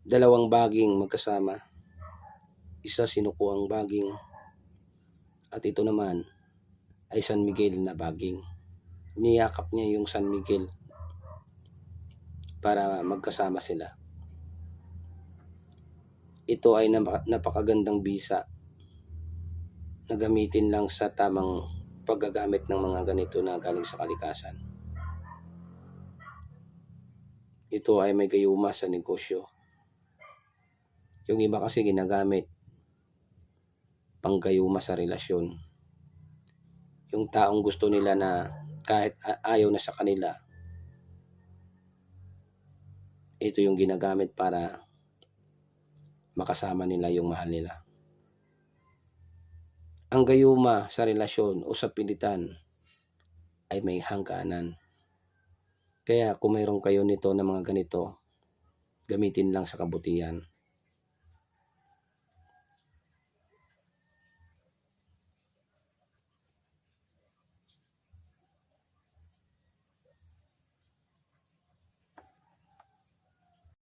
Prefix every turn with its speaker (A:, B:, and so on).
A: dalawang baging magkasama. Isa sinukuang baging at ito naman ay San Miguel na baging. Niyakap niya yung San Miguel para magkasama sila. Ito ay napakagandang bisa na gamitin lang sa tamang paggagamit ng mga ganito na galing sa kalikasan. Ito ay may gayuma sa negosyo. Yung iba kasi ginagamit panggayuma sa relasyon. Yung taong gusto nila na kahit ayaw na sa kanila, ito yung ginagamit para makasama nila yung mahal nila. Ang gayuma sa relasyon o sa pilitan ay may hangganan. Kaya kung mayroon kayo nito na mga ganito, gamitin lang sa kabutihan.